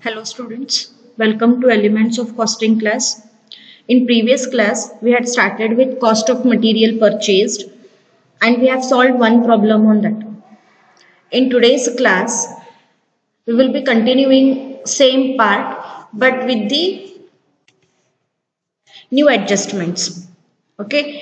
Hello students, welcome to Elements of Costing class. In previous class, we had started with cost of material purchased and we have solved one problem on that. In today's class, we will be continuing same part but with the new adjustments. Okay.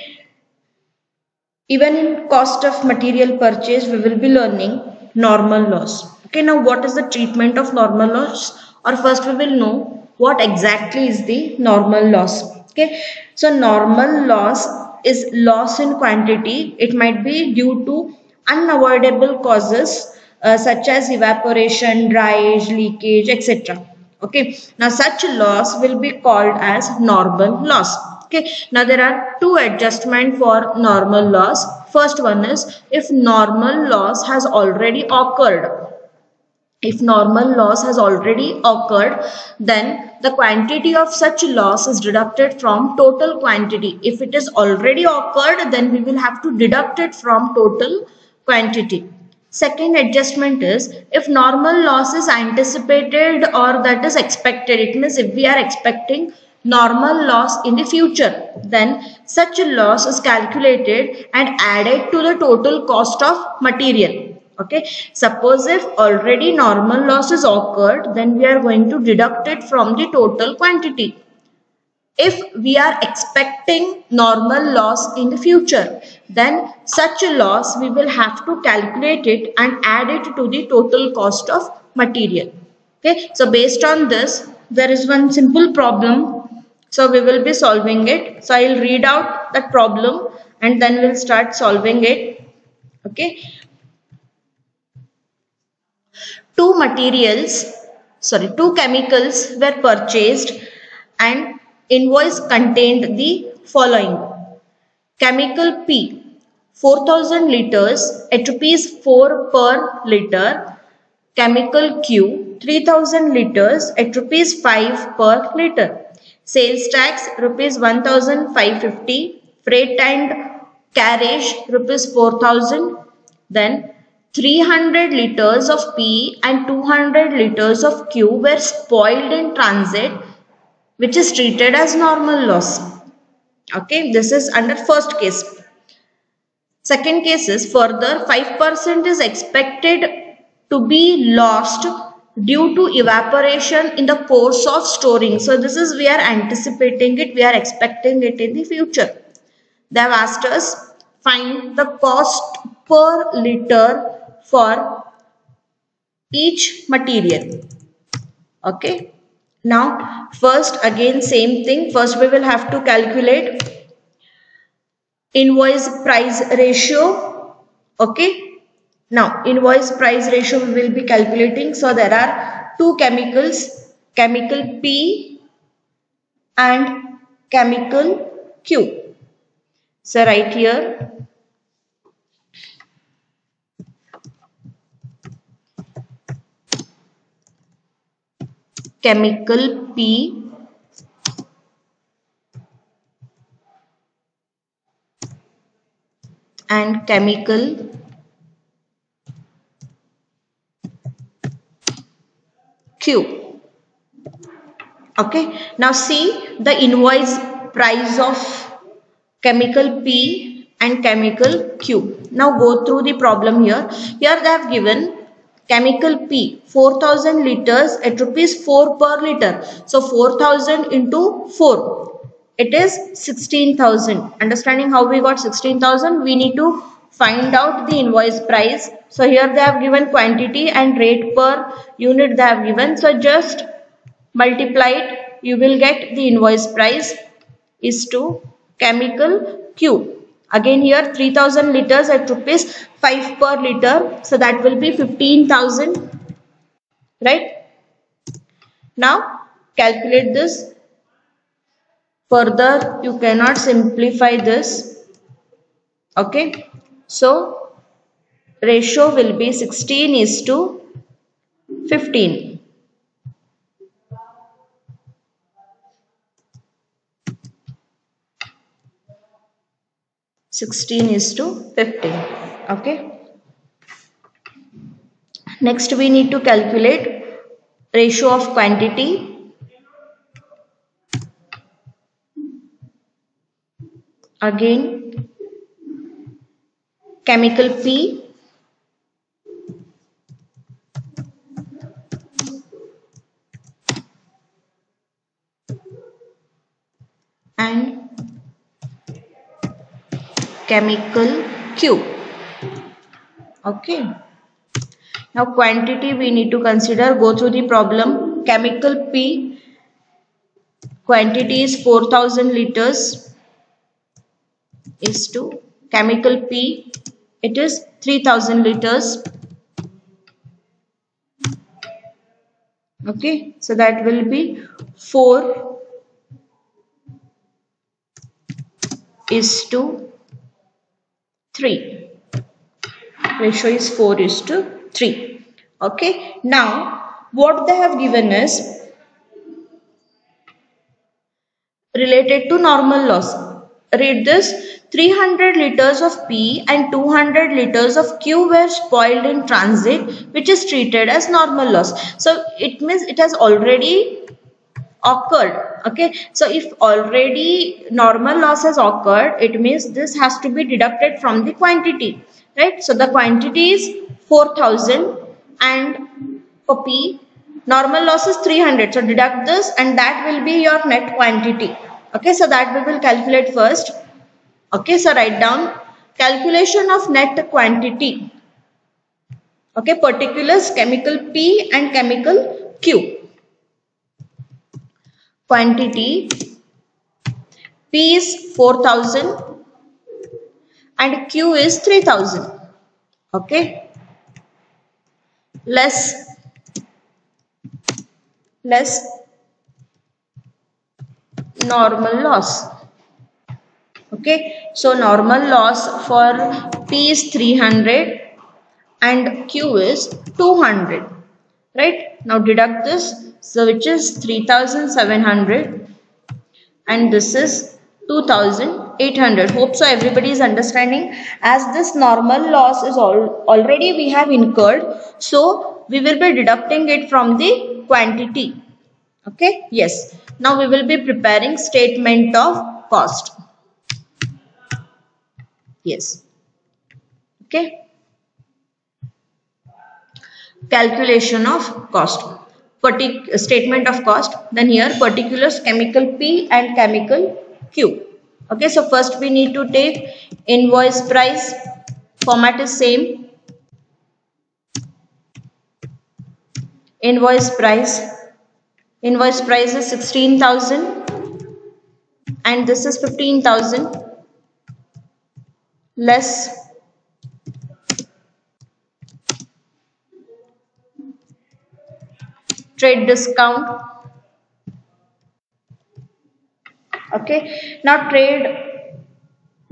Even in cost of material purchase, we will be learning normal loss. Okay, now what is the treatment of normal loss? Or first we will know what exactly is the normal loss. Okay, so normal loss is loss in quantity. It might be due to unavoidable causes such as evaporation, dryage, leakage, etc. Okay, now such loss will be called as normal loss. Okay, now there are two adjustments for normal loss. First one is if normal loss has already occurred. If normal loss has already occurred, then the quantity of such loss is deducted from total quantity. If it is already occurred, then we will have to deduct it from total quantity. Second adjustment is if normal loss is anticipated or that is expected. It means if we are expecting normal loss in the future, then such a loss is calculated and added to the total cost of material. Okay, suppose if already normal loss is occurred, then we are going to deduct it from the total quantity. If we are expecting normal loss in the future, then such a loss we will have to calculate it and add it to the total cost of material. Okay, so based on this, there is one simple problem. So we will be solving it. So I will read out that problem and then we'll start solving it. Okay. Two chemicals were purchased and invoice contained the following. Chemical P 4000 liters at rupees 4 per liter. Chemical Q 3000 liters at rupees 5 per liter. Sales tax rupees 1550. Freight and carriage rupees 4000. Then 300 liters of P and 200 liters of Q were spoiled in transit, which is treated as normal loss. Okay, this is under first case. Second case is further 5% is expected to be lost due to evaporation in the course of storing. So this is we are anticipating it, we are expecting it in the future. They have asked us find the cost per liter for each material. Okay. Now first again same thing. First we will have to calculate invoice price ratio. Okay. Now invoice price ratio we will be calculating. So there are two chemicals, chemical P and chemical Q. So right here chemical P and chemical Q. Okay, now see the invoice price of chemical P and chemical Q. Now go through the problem here. Here they have given chemical P 4000 liters at rupees 4 per liter. So 4000 into 4. It is 16,000. Understanding how we got 16,000? We need to find out the invoice price. So here they have given quantity and rate per unit they have given. So just multiply it. You will get the invoice price is to chemical Q. Again here 3000 liters at rupees 5 per liter. So that will be 15,000. Right? Now calculate this. Further you cannot simplify this. Okay. So ratio will be 16:15. Okay. Next we need to calculate ratio of quantity, again chemical P, and chemical Q. Okay. Now quantity we need to consider, go through the problem. Chemical P, quantity is 4000 liters, is to chemical P, it is 3000 liters. Okay, so that will be 4 is to 3. Ratio is 4 is to 3. Okay, now what they have given is related to normal loss. Read this: 300 liters of P and 200 liters of Q were spoiled in transit, which is treated as normal loss. So it means it has already occurred. Okay, so if already normal loss has occurred, it means this has to be deducted from the quantity, right? So the quantity is 4000 and for P normal loss is 300, so deduct this and that will be your net quantity. Okay, so that we will calculate first. Okay, so write down calculation of net quantity. Okay, particulars chemical P and chemical Q. Quantity P is 4000 and Q is 3000. Okay, less normal loss. Okay, so normal loss for P is 300 and Q is 200. Right, now deduct this, so which is 3700 and this is 2800. Hope so everybody is understanding. As this normal loss is already we have incurred, so we will be deducting it from the quantity. Okay, yes, now we will be preparing statement of cost. Yes, okay, calculation of cost, statement of cost, then here particulars chemical P and chemical Q. Okay, so first we need to take invoice price, format is same, invoice price is 16,000 and this is 15,000 less trade discount. Okay, now trade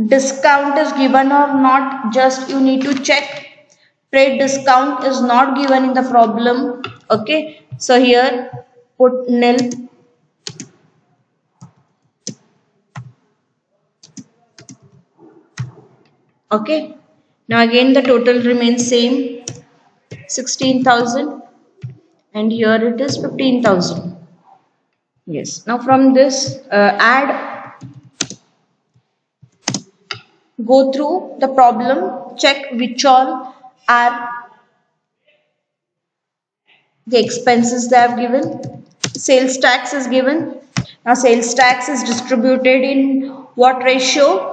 discount is given or not, just you need to check. Trade discount is not given in the problem. Okay, so here put nil. Okay, now again the total remains same, 16,000 and here it is 15,000. Yes, now from this add, go through the problem, check which all are the expenses they have given. Sales tax is given. Now sales tax is distributed in what ratio?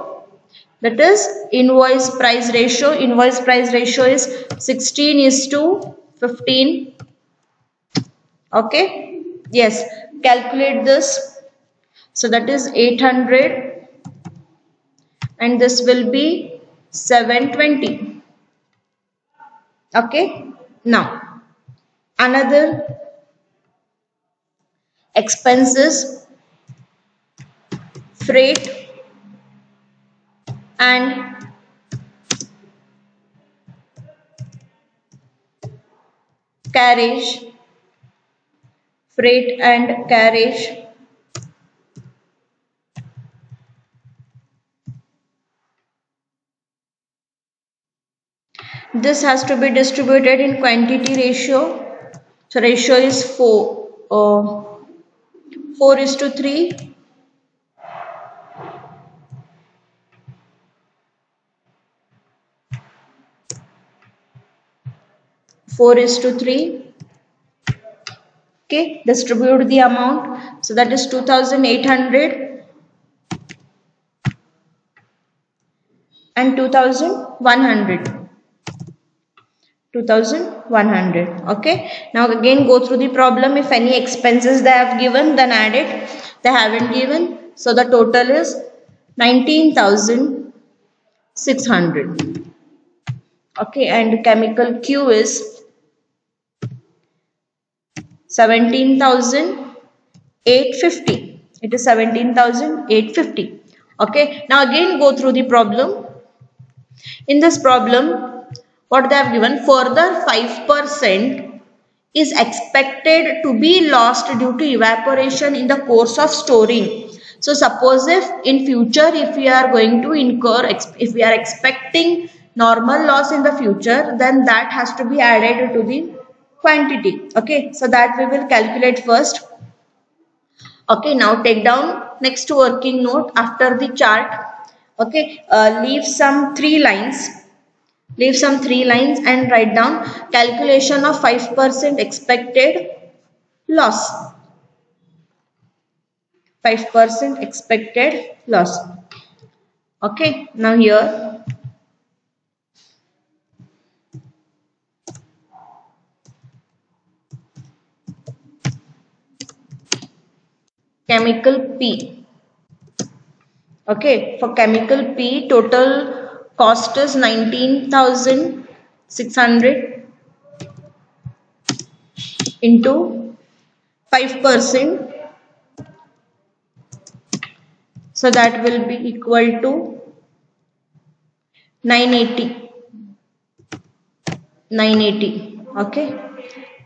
That is invoice price ratio. Invoice price ratio is 16 is to 15. Okay, yes, calculate this. So that is 800 and this will be 720. Okay, now another expenses, freight and carriage, freight and carriage. This has to be distributed in quantity ratio. So ratio is 4:3. 4:3. Okay, distribute the amount. So that is 2,800 and 2,100. 2,100. Okay, now again go through the problem. If any expenses they have given, then add it. They haven't given, so the total is 19,600. Okay, and chemical Q is 17,850. It is 17,850. Okay, now again go through the problem. In this problem, what they have given, further 5% is expected to be lost due to evaporation in the course of storing. So suppose if in future, if we are going to incur, if we are expecting normal loss in the future, then that has to be added to the quantity. Okay, so that we will calculate first. Okay, now take down next working note after the chart. Okay, leave some 3 lines. Leave some 3 lines and write down calculation of 5% expected loss. 5% expected loss. Okay, now here chemical P. Okay, for chemical P, total cost is 19,600 into 5%. So that will be equal to 980. 980. Okay.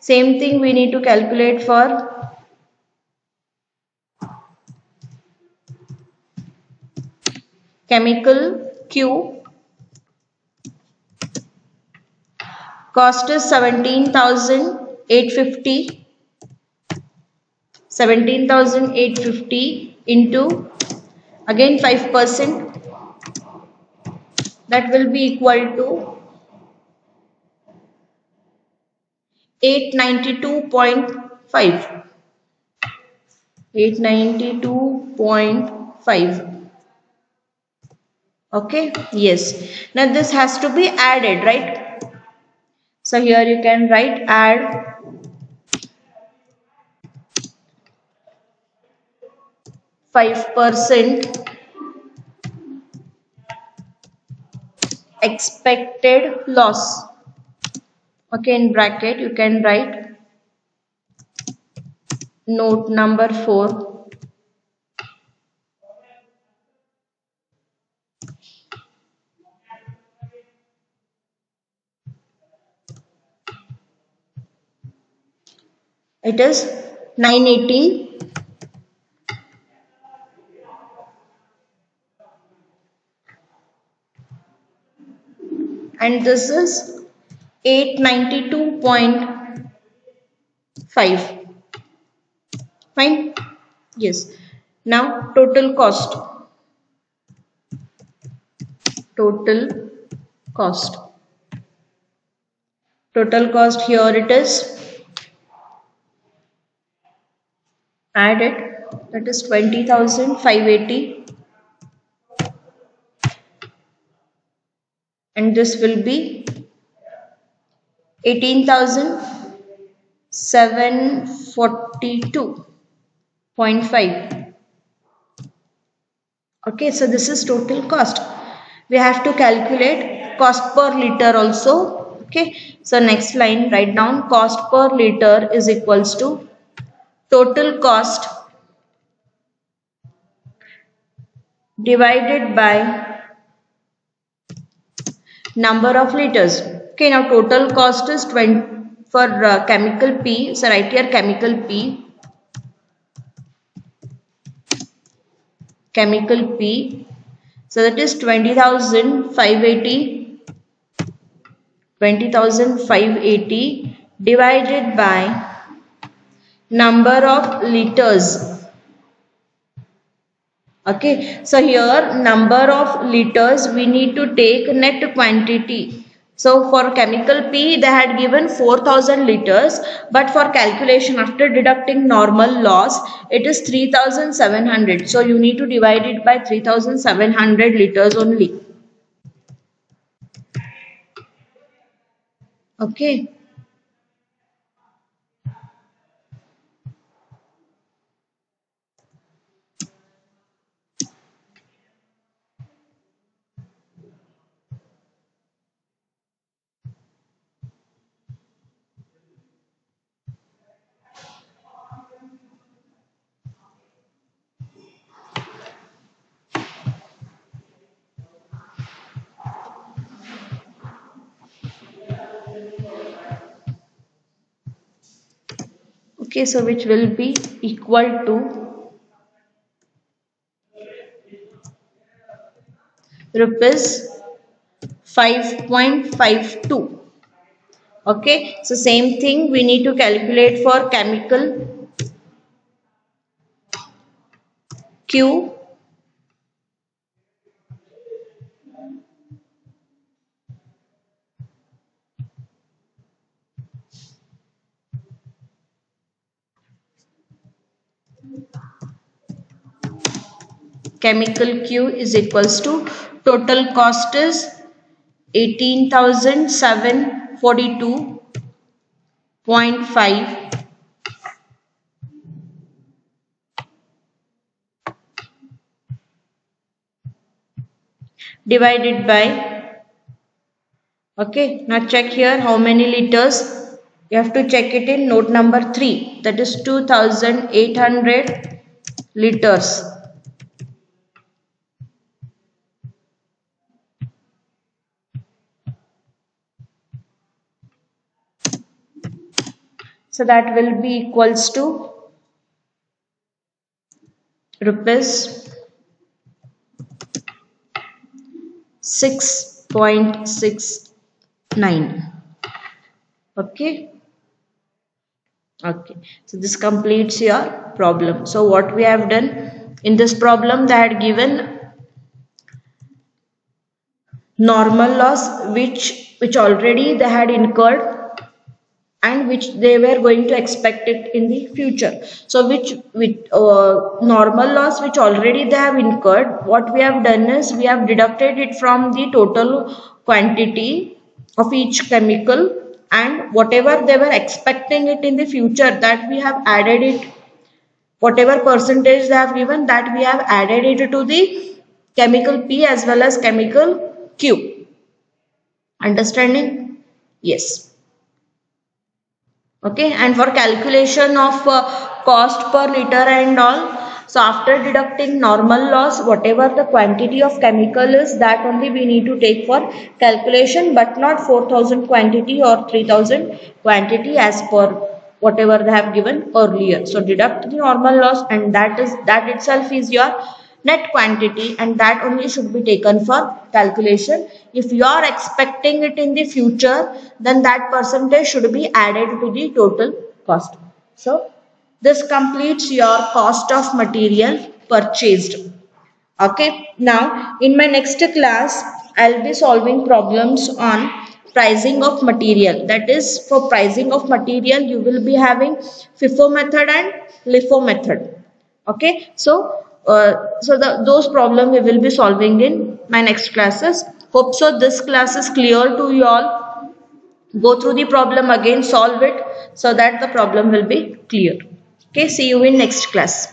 Same thing we need to calculate for chemical Q. Cost is 17,850. 17,850 into again 5%. That will be equal to 892.5. 892.5. Okay, yes. Now this has to be added, right? So here you can write add 5% expected loss. Okay, in bracket you can write note number 4. It is 980 and this is 892.5. Fine. Yes. Now total cost. Total cost. Total cost here it is. Add it. That is 20,580. And this will be 18,742.5. Okay, so this is total cost. We have to calculate cost per liter also. Okay, so next line, write down cost per liter is equals to total cost divided by number of liters. Okay, now total cost is 20 for chemical P. So write here chemical P. Chemical P. So that is 20,580. 20,580 divided by number of liters. Okay, so here number of liters we need to take net quantity. So for chemical P they had given 4000 liters, but for calculation after deducting normal loss it is 3700. So you need to divide it by 3700 liters only. Okay. Okay, so which will be equal to rupees 5.52. Okay, so same thing we need to calculate for chemical Q. Chemical Q is equals to total cost is 18,742.5 divided by, okay, now check here how many liters. You have to check it in note number 3, that is 2800 liters. So that will be equals to rupees 6.69. Okay. Okay. So this completes your problem. So what we have done in this problem, they had given normal loss which already they had incurred and which they were going to expect it in the future. So which with normal loss which already they have incurred, what we have done is we have deducted it from the total quantity of each chemical, and whatever they were expecting it in the future, that we have added it, whatever percentage they have given, that we have added it to the chemical P as well as chemical Q. Understanding? Yes. Okay, and for calculation of cost per liter and all, so after deducting normal loss, whatever the quantity of chemical is, that only we need to take for calculation, but not 4000 quantity or 3000 quantity as per whatever they have given earlier. So deduct the normal loss, and that itself is your net quantity, and that only should be taken for calculation. If you are expecting it in the future, then that percentage should be added to the total cost. So this completes your cost of material purchased. Okay, now in my next class I'll be solving problems on pricing of material. That is, for pricing of material you will be having FIFO method and LIFO method. Okay, so those problems we will be solving in my next classes. Hope so this class is clear to you all. Go through the problem again, solve it so that the problem will be clear. Okay, see you in next class.